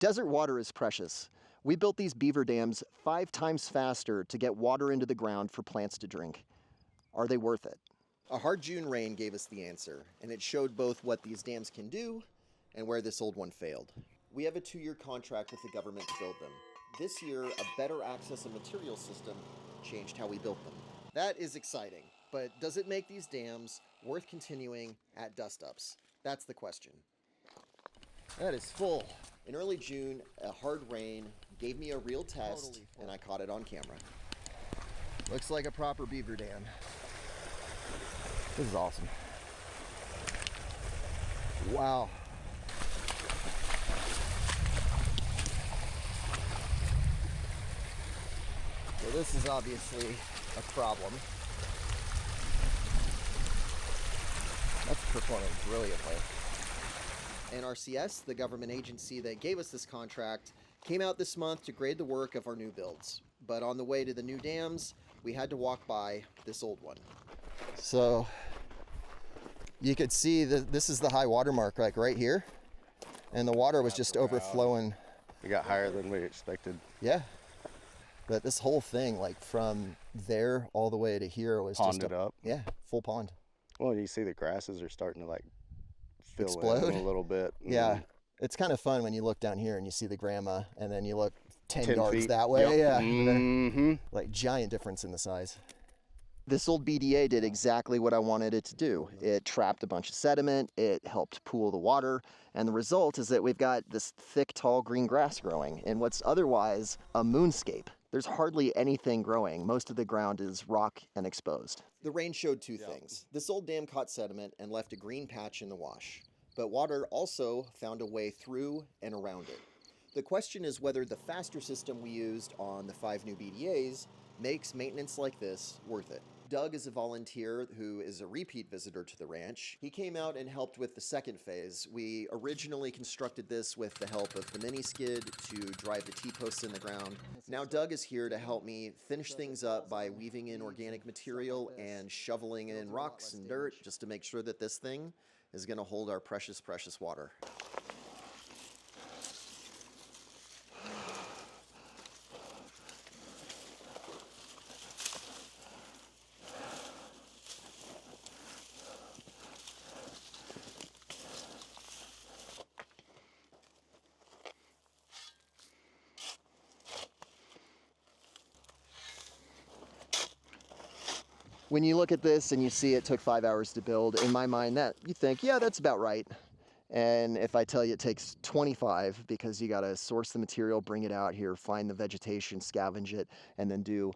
Desert water is precious. We built these beaver dams 5 times faster to get water into the ground for plants to drink. Are they worth it? A hard June rain gave us the answer, and it showed both what these dams can do and where this old one failed. We have a 2-year contract with the government to build them. This year, a better access and material system changed how we built them. That is exciting, but does it make these dams worth continuing at DUSTUPS? That's the question. That is full. In early June, a hard rain gave me a real test, and I caught it on camera. Looks like a proper beaver dam. This is awesome. Wow. So this is obviously a problem. That's performing brilliantly. NRCS, the government agency that gave us this contract, came out this month to grade the work of our new builds. But on the way to the new dams, we had to walk by this old one. So you could see that this is the high water mark, like right here. And the water was just overflowing. We got higher than we expected. Yeah. But this whole thing, like from there all the way to here, was Ponded just up. Yeah, full pond. Well, you see the grasses are starting to like fill Explode in a little bit. Yeah, it's kind of fun when you look down here and you see the grandma, and then you look 10 yards feet. that way. Yep. Yeah, like giant difference in the size. This old BDA did exactly what I wanted it to do. It trapped a bunch of sediment, it helped pool the water, and the result is that we've got this thick, tall green grass growing in what's otherwise a moonscape. There's hardly anything growing. Most of the ground is rock and exposed. The rain showed 2 things. This old dam caught sediment and left a green patch in the wash, but water also found a way through and around it. The question is whether the faster system we used on the 5 new BDAs makes maintenance like this worth it. Doug is a volunteer who is a repeat visitor to the ranch. He came out and helped with the second phase. We originally constructed this with the help of the mini skid to drive the T-posts in the ground. Now Doug is here to help me finish things up by weaving in organic material and shoveling in rocks and dirt just to make sure that this thing is going to hold our precious, precious water. When you look at this and you see it took 5 hours to build, in my mind that you think, yeah, that's about right. And if I tell you it takes 25 because you got to source the material, bring it out here, find the vegetation, scavenge it, and then do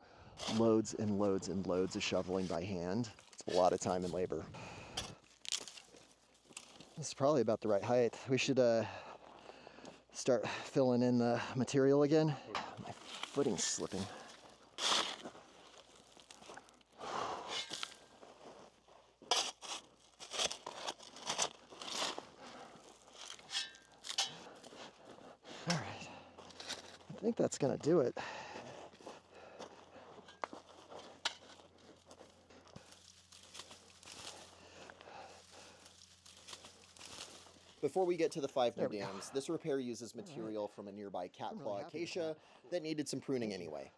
loads and loads and loads of shoveling by hand, it's a lot of time and labor. This is probably about the right height. We should start filling in the material again. My footing's slipping. I think that's going to do it. Before we get to the 5 new dams, this repair uses material from a nearby catclaw acacia that needed some pruning anyway.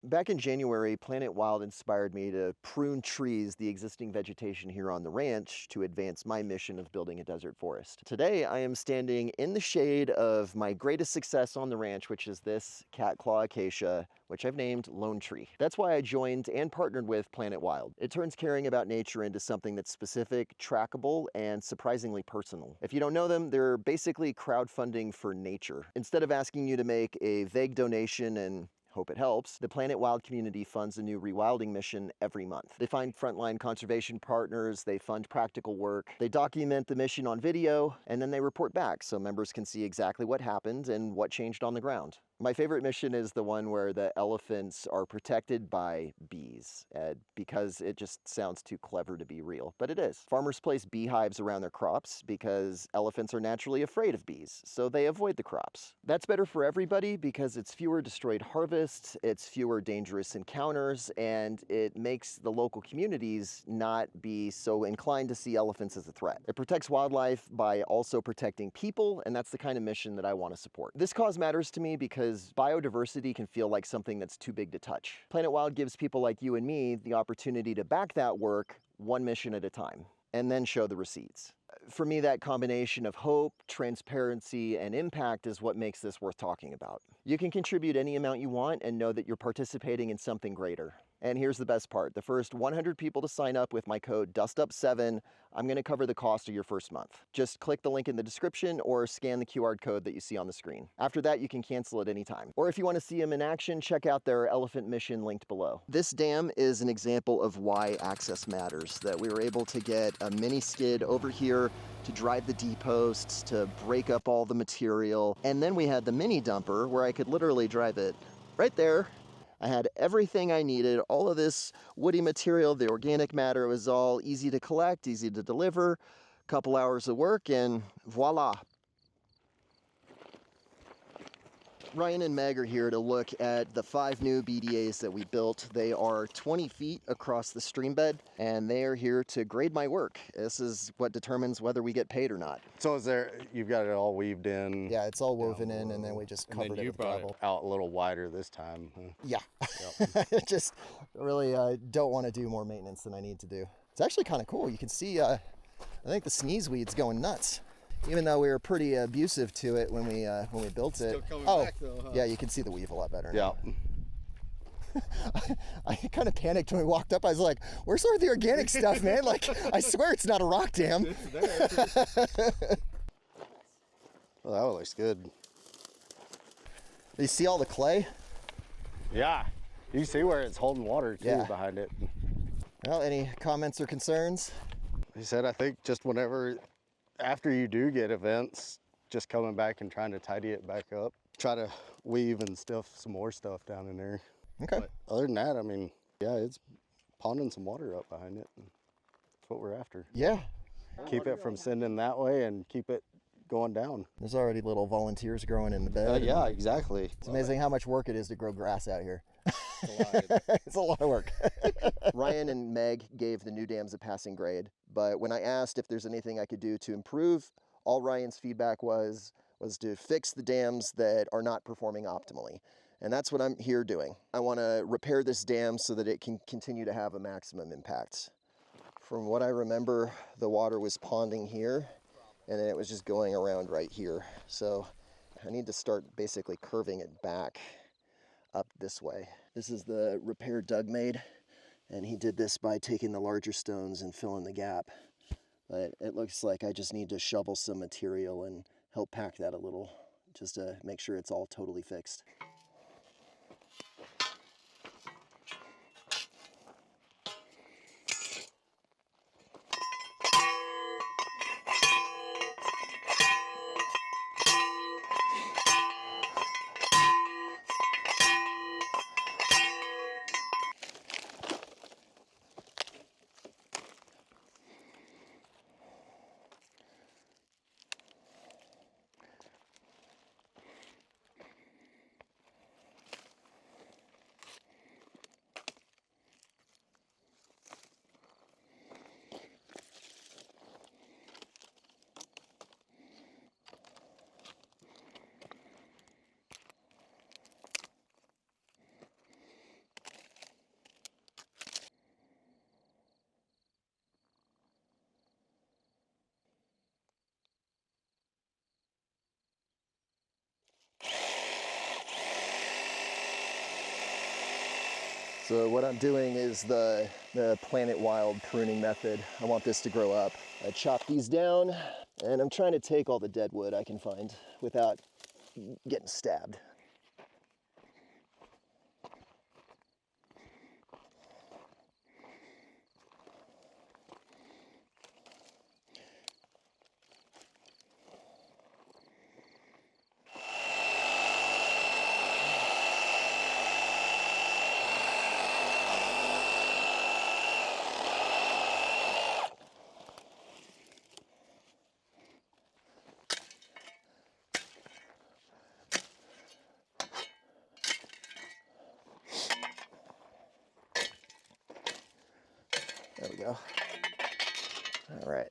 Back in January, Planet Wild inspired me to prune trees, the existing vegetation here on the ranch, to advance my mission of building a desert forest. Today, I am standing in the shade of my greatest success on the ranch, which is this catclaw acacia, which I've named Lone Tree. That's why I joined and partnered with Planet Wild. It turns caring about nature into something that's specific, trackable, and surprisingly personal. If you don't know them, they're basically crowdfunding for nature. Instead of asking you to make a vague donation and hope it helps, the Planet Wild community funds a new rewilding mission every month. They find frontline conservation partners, they fund practical work, they document the mission on video, and then they report back so members can see exactly what happened and what changed on the ground. My favorite mission is the one where the elephants are protected by bees, because it just sounds too clever to be real, but it is. Farmers place beehives around their crops because elephants are naturally afraid of bees, so they avoid the crops. That's better for everybody because it's fewer destroyed harvests, it's fewer dangerous encounters, and it makes the local communities not be so inclined to see elephants as a threat. It protects wildlife by also protecting people, and that's the kind of mission that I want to support. This cause matters to me because biodiversity can feel like something that's too big to touch. Planet Wild gives people like you and me the opportunity to back that work one mission at a time, and then show the receipts. For me, that combination of hope, transparency, and impact is what makes this worth talking about. You can contribute any amount you want and know that you're participating in something greater. And here's the best part. The first 100 people to sign up with my code DUSTUPS7, I'm going to cover the cost of your first month. Just click the link in the description or scan the QR code that you see on the screen. After that, you can cancel at any time. Or if you want to see them in action, check out their elephant mission linked below. This dam is an example of why access matters, that we were able to get a mini skid over here to drive the D-posts, to break up all the material. And then we had the mini dumper where I could literally drive it right there. I had everything I needed, all of this woody material, the organic matter was all easy to collect, easy to deliver, a couple hours of work, and voila. Ryan and Meg are here to look at the 5 new BDAs that we built. They are 20 feet across the stream bed, and they are here to grade my work. This is what determines whether we get paid or not. So is there, you've got it all weaved in? Yeah, it's all woven in, and then we just covered it with gravel. Out a little wider this time, huh? Yeah. Yep. Just really don't want to do more maintenance than I need to do. It's actually kind of cool. You can see, I think the sneeze weed's going nuts. Even though we were pretty abusive to it when we built it. Still coming back though, huh? Yeah, you can see the weave a lot better Yeah. now. I kind of panicked when we walked up. I was like, where's all the organic stuff, man? Like, I swear it's not a rock dam. It's there. Well, that looks good. You see all the clay? Yeah. You can see where it's holding water too, Yeah. behind it. Well, any comments or concerns? He said, I think just whenever, after you do get events, just coming back and trying to tidy it back up. Try to weave and stuff, some more stuff down in there. Okay. But other than that, I mean, yeah, it's ponding some water up behind it. That's what we're after. Yeah. Keep it from sending that way and keep it going down. There's already little volunteers growing in the bed. Yeah, exactly. It's amazing how much work it is to grow grass out here. It's a lot of work. Ryan and Meg gave the new dams a passing grade, but when I asked if there's anything I could do to improve, all Ryan's feedback was to fix the dams that are not performing optimally. And that's what I'm here doing. I want to repair this dam so that it can continue to have a maximum impact. From what I remember, the water was ponding here, and then it was just going around right here. So I need to start basically curving it back up this way. This is the repair Doug made, and he did this by taking the larger stones and filling the gap. But it looks like I just need to shovel some material and help pack that a little, just to make sure it's all totally fixed. So what I'm doing is the Planet Wild pruning method. I want this to grow up. I chop these down, and I'm trying to take all the dead wood I can find without getting stabbed. There we go. All right.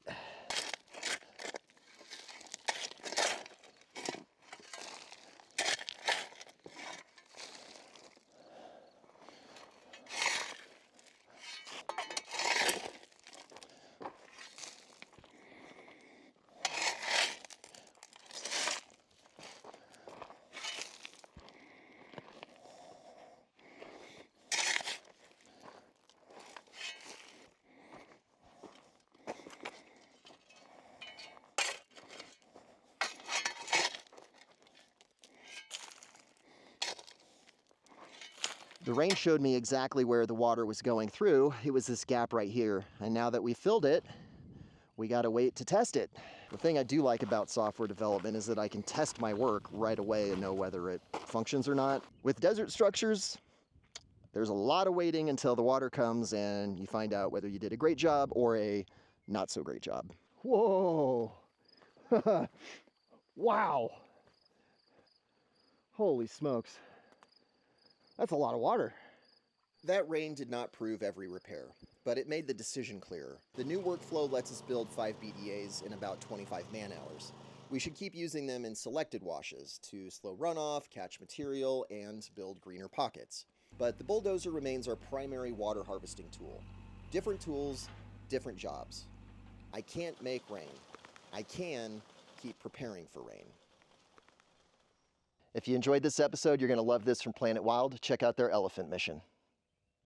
The rain showed me exactly where the water was going through. It was this gap right here. And now that we filled it, we gotta wait to test it. The thing I do like about software development is that I can test my work right away and know whether it functions or not. With desert structures, there's a lot of waiting until the water comes and you find out whether you did a great job or a not so great job. Whoa! Wow! Holy smokes. That's a lot of water. That rain did not prove every repair, but it made the decision clearer. The new workflow lets us build 5 BDAs in about 25 man-hours. We should keep using them in selected washes to slow runoff, catch material, and build greener pockets. But the bulldozer remains our primary water harvesting tool. Different tools, different jobs. I can't make rain. I can keep preparing for rain. If you enjoyed this episode, you're going to love this from Planet Wild. Check out their elephant mission.